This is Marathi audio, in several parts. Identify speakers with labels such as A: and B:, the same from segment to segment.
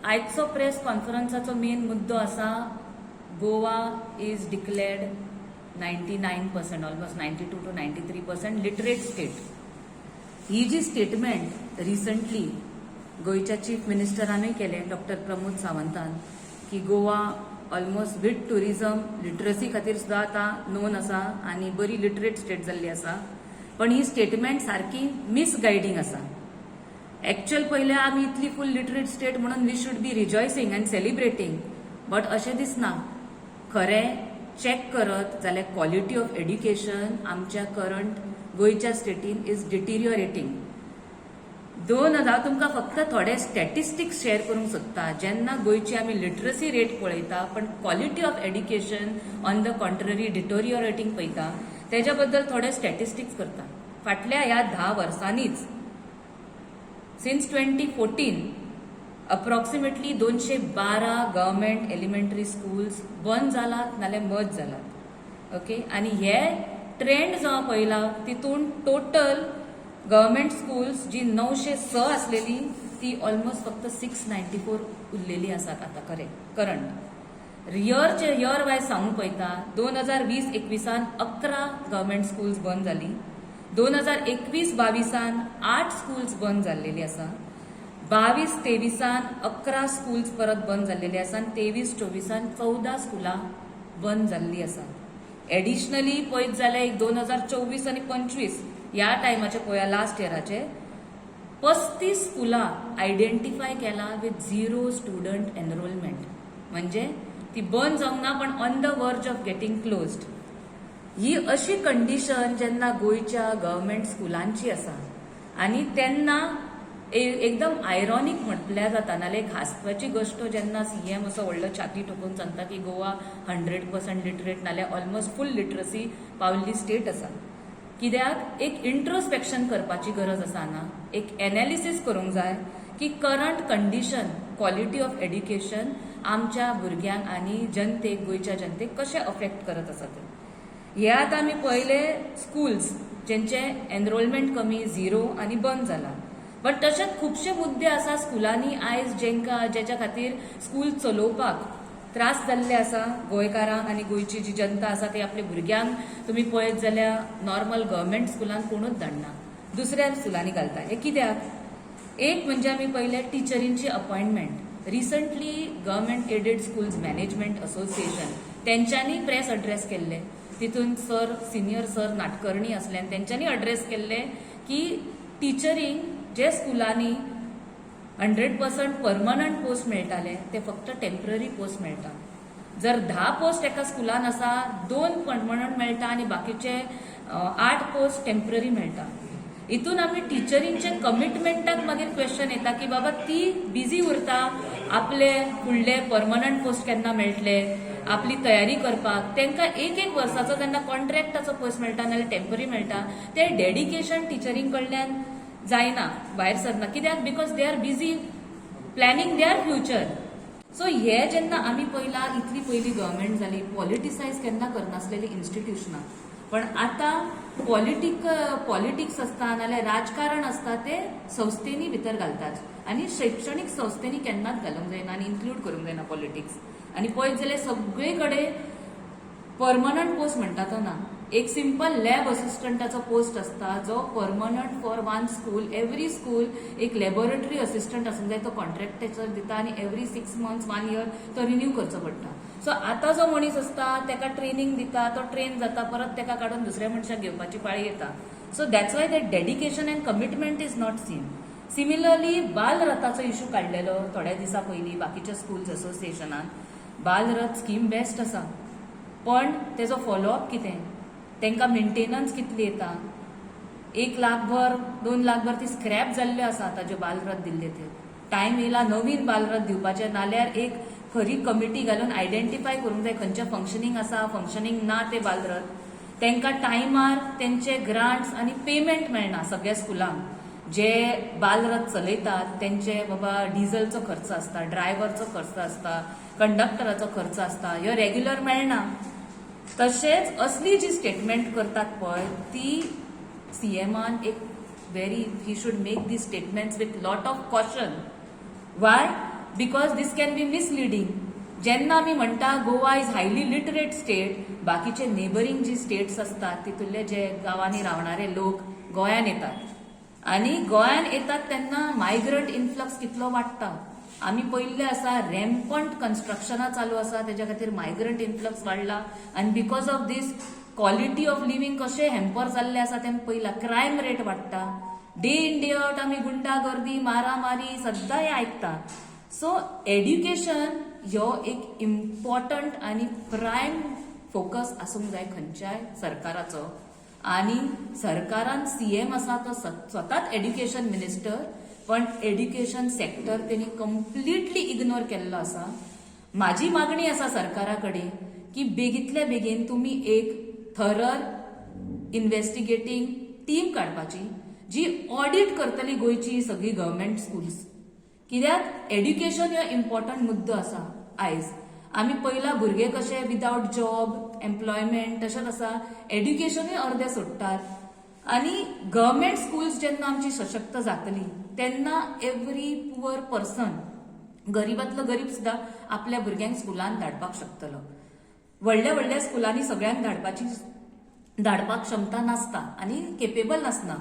A: आयचो प्रेस कॉन्फरन्साचो मेन मुद्दो आसा Goa is declared 99%, almost 92 to 93% literate state. ही जी स्टेटमेंट रिसंटली गोयच्या चीफ मिनिस्टरानूय केले, डॉक्टर प्रमोद सावंतान, की Goa almost with tourism literacy खातीर सुद्धा आता नोन आसा आनी बरी लिटरेट स्टेट जाल्ली आसा. पण ही स्टेटमेंट सारकी मिसगायडिंग आसा. एक्चुअल पहिले आमी इतली फुल लिटरेट स्टेट म्हणून we should be rejoicing and celebrating, but अशें दिसना. खरें चेक करत जाल्यार क्वॉलिटी ऑफ एड्युकेशन आमच्या करंट गोयच्या स्टेटीन इज डिटिरियोरेटिंग. तुमकां फक्त थोडे स्टॅटिस्टिक्स शेअर करूंक सोदता. जेन्ना गोयची आमी लिटरसी रेट पळयता पण quality of education on the contrary deteriorating पळयता, तेज्या बद्दल थोडे स्टॅटिस्टिक्स करता. फाटल्या ह्या 10 वर्सांनीच since 2014 approximately 212 government elementary schools बंद जालात नाल्यार मर्ज जालात. ओके, आणि हे ट्रेंड जो पळयला तितून टोटल गव्हर्मेंट स्कूल्स जी 906 आसलेली ती ऑलमोस्ट फक्त 694 उरलेली आसात आता करंट. इयरचे इयर वायज सांगूंक पळयता, 2020-21 11 गव्हर्मेंट स्कूल्स बंद जाली. 2021-22 8 स्कूल्स बंद जाल्लेली आसा. 22-23 11 स्कूल्स परत बंद जाल्लेली आसा आनी 23-24 14 स्कुलां बंद जाल्ली आसा. एडिशनली पळयत जाल्यार एक 2024 आनी 25 ह्या टायमाचे पळया लास्ट इयराचे 35 स्कुलां आयडेंटिफाय केला विथ 0 स्टुडंट एनरोलमेंट. म्हणजे ती बंद जावंक ना पण ऑन द वर्ज ऑफ गेटिंग क्लोज्ड. ही अशी कंडिशन जेन्ना गोयच्या गव्हर्मेंट स्कुलांची आसा आनी तेन्ना एकदम आयरॉनिक म्हटल्यार जाता, नाल्यार एक हांसपाची गोष्ट जेन्ना सीएम असो व्हडलो छाती ठोकून सांगता की गोवा 100% लिटरेट नाल्यार ऑलमोस्ट फुल लिटरसी पाविल्ली स्टेट आसा. कित्याक एक इंट्रोस्पेक्शन करपाची गरज आसा ना, एक एनालिसीस करूंक जाय की current condition quality of education आमच्या भुरग्यांक आनी जनतेक गोयच्या जनतेक कशें अफेक्ट करत आसा ते. हे आतां आमी पळयले स्कूल्स जेंचे एनरोलमेंट कमी 0 आनी बंद जाला. बट तशेंच खुबशे मुद्दे आसा स्कुलांनी आयज जेच्या खातीर स्कूल चलोवपाक त्रास जाल्ले आसा गोंयकारांक आनी गोयची जी जनता आसा ती आपल्या भुरग्यांक तुमी पळयत जाल्यार नॉर्मल गव्हर्मेंट स्कुलांत कोणूच धाडना, दुसऱ्या स्कुलांनी घालता. हे कित्याक? एक म्हणजे आमी पळयले टिचरींची appointment. Recently government aided schools management association तेंच्यांनी प्रेस अड्रेस केल्ले. तितून सिनियर सर नाटकर्णी असले आनी तेंच्यांनी अड्रेस केल्ले की टिचरींक जे स्कुलांनी 100% परमनंट पोस्ट मेळटाले ते फक्त टेम्पररी पोस्ट मेळटा. जर 10 पोस्ट एका स्कुलान आसा 2 परमनंट मेळटा आनी बाकीचे 8 पोस्ट टेम्पररी मेळटा. हितून आमी टिचरींचे कमिटमेंटाक मागीर क्वेश्चन येता की बाबा ती बिजी उरता आपले फुडले परमनंट पोस्ट केन्ना मेळटले, आपली तयारी करपाक. तांकां एक वर्साचो जेन्ना कॉन्ट्रॅक्टाचो पोस्ट मेळटा नाल्यार टेम्पररी मेळटा ते डेडिकेशन टिचरींग कडल्यान जायना, भायर सरना. कित्याक? Because they are busy planning their future. So हे जेन्ना आमी पळयला इतली पयली गव्हर्मेंट जाली, पॉलिटिसायज केन्ना करनासलेली इन्स्टिट्यूशनां. पण आता पॉलिटिक्स असता नाल्यार राजकारण असता ते संस्थेनी भितर घालतात आनी शैक्षणिक संस्थेनी केन्नाच घालूंक जायना आनी इन्क्लूड करूंक जायना पॉलिटिक्स. आनी पळयत जाल्यार सगळे कडेन परमनंट पोस्ट म्हणटा तो ना. एक सिंपल लॅब असिस्टंटाचो पोस्ट असता जो permanent for one school. Every school एक लॅबोरेटरी असिस्टंट आसूंक जाय, तो कॉन्ट्रॅक्टाचेर दिता आनी एव्हरी 6 months 1 year तो रिन्यू करचो पडटा. सो आता जो मनीस असता तेका ट्रेनिंग दिता, तो ट्रेन जाता, परत तेका काडून दुसऱ्या मनशाक घेवपाची पाळी येता. So that's why that dedication and commitment is not seen. Similarly बालरथाचो इश्यू काडलेलो थोड्या दिसा पयलीं बाकीच्या स्कूल्स असोसिएशनान. बालरथ स्कीम बेस्ट आसा पण तेजो फॉलोअप कितें, तांकां मेंटेनन्स कितली येता. 1 लाखभर 2 लाखभर ती स्क्रॅप जाल्ल्यो आसा आता ज्यो बालरथ दिल्ले ते. टायम येयला नवीन बालरथ दिवपाचे, नाल्यार एक खरी कमिटी घालून आयडेंटिफाय करूंक जाय खंयचे फंक्शनींग आसा फंक्शनींग ना ते बालरथ. तांकां टायमार तेंचे ग्रांट्स आनी पेमेंट मेळना सगळ्या स्कुलांक. जे बालरथ चलयतात तेंचे बाबा डिझलचो खर्च आसता, ड्रायव्हरचो खर्च आसता, कंडक्टराचो खर्च आसता, ह्यो रेग्युलर मेळना. तशेंच असली जी स्टेटमेंट करतात पळय ती सीएमान एक he should make these statements with lot of caution. Why? Because this can be misleading. जेन्ना आमी म्हणटा Goa is highly literate state, बाकीचे नेबरिंग जी स्टेट्स असतात तितूंतले जे गांवांनी रावणारे लोक गोंयान येतात आनी गोंयान येतात तेन्ना मायग्रंट इन्फ्लक्स कितलो वाडटा. आमी पयल्ले आसा रॅम्पंट कन्स्ट्रक्शनां चालू आसा, तेज्या खातीर मायग्रंट इन्फ्लक्स वाडला आनी because of this quality of living कशें हॅम्पर जाल्लें आसा तें पयला. क्रायम रेट वाडटा. डे इन डे आउट आमी गुंडागर्दी मारामारी सद्दां हें आयकता. सो एड्युकेशन ह्यो एक इम्पॉर्टंट आनी प्रायम फोकस आसूंक जाय खंयच्याय सरकाराचो. आनी सरकारान सीएम आसा तो स्वताच एड्युकेशन मिनिस्टर, पण एड्युकेशन सेक्टर तेणी कंप्लिटली इग्नोर केल्लो आसा. माझी मागणी आसा सरकारा कडेन की बेगीतल्या बेगीन तुमी एक थरर इन्व्हेस्टिगेटिंग टीम काडपाची जी ऑडिट करतली गोंयची सगळी गव्हर्मेंट स्कूल्स. कित्याक एड्युकेशन हो इम्पॉर्टंट मुद्दो आसा. आयज आमी पयला भुरगे कशे विदाउट जॉब एम्प्लॉयमेंट तशेंच आसा, एड्युकेशनूय अर्दे सोडटात. आनी गव्हर्मेंट स्कूल्स जेन्ना आमची सशक्त जातली तेन्ना एवरी पुअर पर्सन, गरीबांतलो गरीब सुद्धा आपल्या भुरग्यांक स्कुलान धाडपाक शकतलो. व्हडल्या व्हडल्या स्कुलांनी सगळ्यांक धाडपाक क्षमता नासता आनी केपेबल नासना.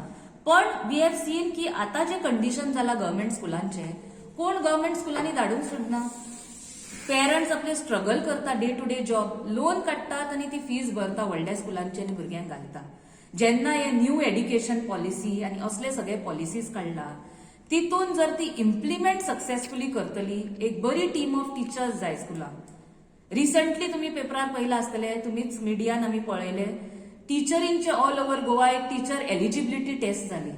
A: पण वी हॅव सीन की आतां जे कंडिशन जाला गव्हर्मेंट स्कुलांचे, कोण गव्हर्मेंट स्कुलांनी धाडूंक सोदना. पेरंट्स आपले स्ट्रगल करता day to day job, loan काडटात आनी ती फीज भरता व्हडल्या स्कुलांची आनी भुरग्यांक घालता. जेन्ना हे न्यू एड्युकेशन पॉलिसी आनी असले सगळे पॉलिसीज काडला, तितून जर ती इम्प्लिमेंट सक्सेसफुली करतली, एक बरी टीम ऑफ टीचर्स जाय स्कुलांक. रिसंटली तुम्ही पेपरार पयला आसतले, तुमीच मिडियान आमी पळयले, टीचरींचे ऑल ओव्हर गोवा एक टीचर एलिजिबिलिटी टेस्ट जाली.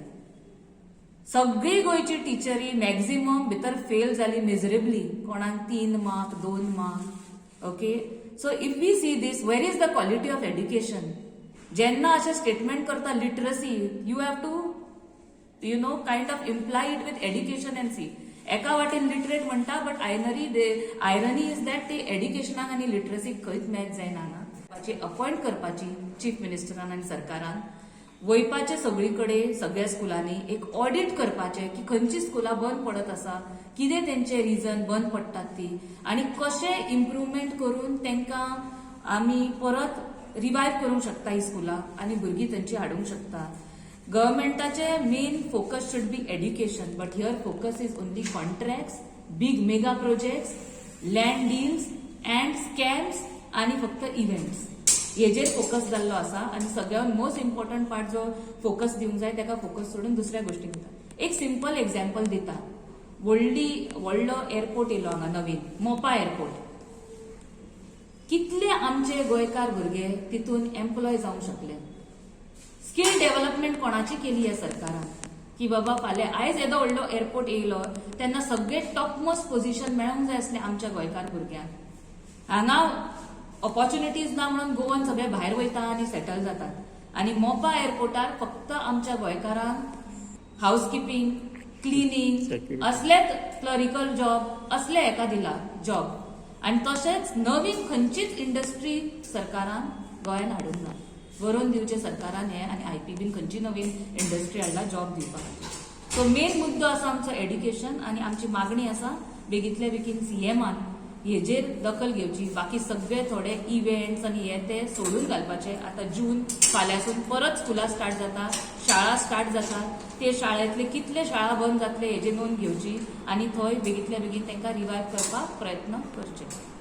A: सगळी गोंयची टीचरी मॅक्झिमम भितर फेल जाली मिजरेबली. कोणाक 3 mark 2 mark. Okay, so if we see this, where is the quality of education. जेन्ना अशें स्टेटमेंट करता literacy, you have to kind of imply it with education and see. एका वाटेन लिटरेट म्हणटा, बट आयरनी इज दॅट ते एड्युकेशनाक आनी लिटरसीक खंयच मॅच जायना. अपॉइंट करपाची चीफ मिनिस्टरान आनी सरकारान, वयपाचे सगळीकडे सगळ्या स्कुलांनी एक ऑडिट करपाचे की खंयची स्कुलां बंद पडत आसा, कितें तेंचे रिजन बंद पडटात ती, आनी कशें इम्प्रुवमेंट करून तेंकां आमी परत रिवायव करूंक शकता ही स्कुलां आनी भुरगीं थंयची हाडूंक शकता. गव्हर्मेंटाचे main focus should be education, but here focus is only contracts, big mega projects, land deals and scams आनी फक्त इव्हेंट्स. हेजेर फोकस जाल्लो आसा आनी सगळ्यात मोस्ट इम्पॉर्टंट पार्ट जो फोकस दिवंक जाय तेका फोकस सोडून दुसऱ्या गोष्टीक दिता. एक सिंपल एक्झाम्पल दिता. व्हडलो एअरपोर्ट येयलो हांगा नवीन, मोपा एअरपोर्ट. कितले आमचे गोंयकार भुरगे तितून एम्प्लॉय जावंक शकले. स्कील डेव्हलपमेंट कोणाची केली ह्या सरकारान की बाबा फाल्यां आयज येदो व्हडलो एअरपोर्ट येयलो तेन्ना सगळे टॉप मोस्ट पोझिशन मेळोंक जाय आसलें आमच्या गोंयकार भुरग्यांक. हांगा ऑपॉर्च्युनिटीज ना म्हणून गोवन सगळे भायर वयता आनी सेटल जातात. आनी मोपा एअरपोर्टार फक्त आमच्या गोंयकारांक हाऊसकीपिंग, क्लिनिंग असलेच क्लरिकल जॉब असले हेका दिला जॉब. आनी तशेंच नवीन खंयचीच इंडस्ट्री सरकारान गोंयान हाडूंक ना. व्हरून दिवचे सरकारान हे आनी आयपी बीन खंयची नवीन इंडस्ट्री हाडला जॉब दिवपाक. सो मेन मुद्दो आसा आमचो एड्युकेशन आनी आमची मागणी आसा बेगीतल्या बेगीन सीएमान हेजेर दखल घेवची. बाकी सगळे थोडे इव्हेंट्स आनी हे ते सोडून घालपाचे. आता जून फाल्यांसून परत स्कुलां स्टार्ट जाता, शाळा स्टार्ट जातात. ते शाळेंतले कितले शाळा बंद जातले हेजी नोंद घेवची आनी थंय बेगीतल्या बेगीन तांकां रिवायव करपाक प्रयत्न करचे.